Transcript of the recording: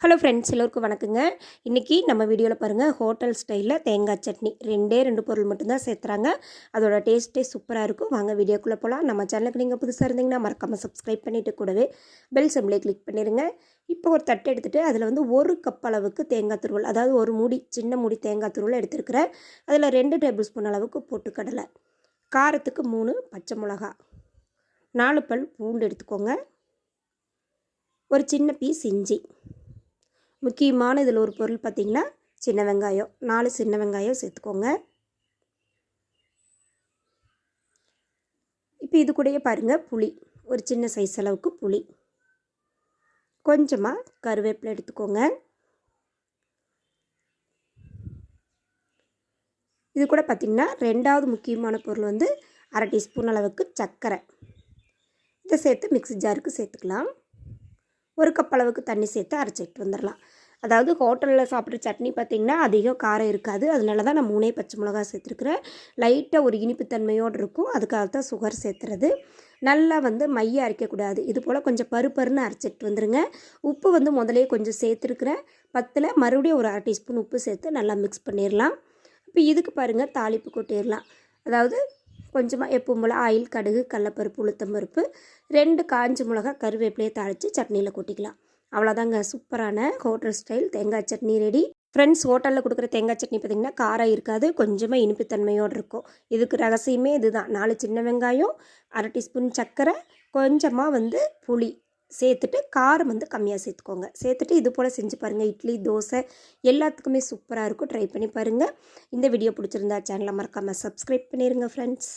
Hello friends, எல்லோருக்கும் வணக்கங்க. இன்றைக்கி நம்ம வீடியோவில் பாருங்கள், ஹோட்டல் ஸ்டைலில் தேங்காய் சட்னி. ரெண்டு பொருள் மட்டும்தான் சேர்த்துறாங்க. அதோட டேஸ்ட்டே சூப்பராக இருக்கும். வாங்க வீடியோக்குள்ளே போகலாம். நம்ம சேனலுக்கு நீங்கள் புதுசாக இருந்தீங்கன்னா மறக்காமல் சப்ஸ்கிரைப் பண்ணிவிட்டு கூடவே பெல் சிம்பிளை கிளிக் பண்ணிடுங்க. இப்போ ஒரு தட்டு எடுத்துகிட்டு அதில் வந்து 1 கப் அளவுக்கு தேங்காய் துருவல், அதாவது ஒரு மூடி, சின்ன மூடி தேங்காய் துருவல் எடுத்துருக்கிறேன். அதில் 2 டேபிள் ஸ்பூன் அளவுக்கு பொட்டுக்கடலை, காரத்துக்கு 3 பச்சை மிளகா, 4 பல் பூண்டு எடுத்துக்கோங்க, ஒரு சின்ன பீஸ் இஞ்சி. முக்கியமான இதில் ஒரு பொருள் பார்த்திங்கன்னா சின்ன வெங்காயம், 4 சின்ன வெங்காயம் சேர்த்துக்கோங்க. இப்போ இது கூடயே பாருங்கள், புளி, ஒரு சின்ன சைஸ் அளவுக்கு புளி, கொஞ்சமாக கருவேப்பிலை எடுத்துக்கோங்க. இது கூட பார்த்திங்கன்னா 2வது முக்கியமான பொருள் வந்து 1/2 டீஸ்பூன் அளவுக்கு சர்க்கரை. இதை சேர்த்து மிக்ஸி ஜாருக்கு சேர்த்துக்கலாம். 1 கப் அளவுக்கு தண்ணி சேர்த்து அரைச்சிட்டு வந்துடலாம். அதாவது ஹோட்டலில் சாப்பிட்ற சட்னி பார்த்திங்கன்னா அதிகம் காரம் இருக்காது. அதனால தான் நான் 3 பச்சை மிளகா சேர்த்துருக்குறேன். லைட்டாக ஒரு இனிப்புத்தன்மையோடு இருக்கும். அதுக்காக தான் சுகர் சேர்த்துறது. நல்லா வந்து மைய அரைக்கக்கூடாது. இது போல் கொஞ்சம் பருன்னு அரைச்சிட்டு வந்துடுங்க. உப்பு வந்து முதலே கொஞ்சம் சேர்த்துருக்குறேன். 10ல் மறுபடியும் ஒரு 1/2 டீஸ்பூன் உப்பு சேர்த்து நல்லா மிக்ஸ் பண்ணிடலாம். இப்போ இதுக்கு பாருங்கள், தாளிப்பு கொட்டிடலாம். அதாவது கொஞ்சமாக எப்பவும் போல் ஆயில், கடுகு, கடலப்பருப்பு, உளுத்தம்பருப்பு, 2 காஞ்ச மிளகா, கருவேப்பிலையை தாளித்து சட்னியில் கொட்டிக்கலாம். அவ்வளோதாங்க, சூப்பரான ஹோட்டல் ஸ்டைல் தேங்காய் சட்னி ரெடி. ஃப்ரெண்ட்ஸ், ஹோட்டலில் கொடுக்குற தேங்காய் சட்னி பார்த்திங்கன்னா காரம் இருக்காது, கொஞ்சமாக இனிப்புத்தன்மையோடு இருக்கும். இதுக்கு ரகசியமே இதுதான். 4 சின்ன வெங்காயம், 1/2 டீஸ்பூன் சர்க்கரை, கொஞ்சமாக வந்து புளி சேர்த்துட்டு, காரம் வந்து கம்மியாக சேர்த்துக்கோங்க. சேர்த்துட்டு இது போல் செஞ்சு பாருங்கள். இட்லி, தோசை எல்லாத்துக்குமே சூப்பராக இருக்கும். ட்ரை பண்ணி பாருங்கள். இந்த வீடியோ பிடிச்சிருந்தா சேனலை மறக்காமல் சப்ஸ்கிரைப் பண்ணிடுங்க ஃப்ரெண்ட்ஸ்.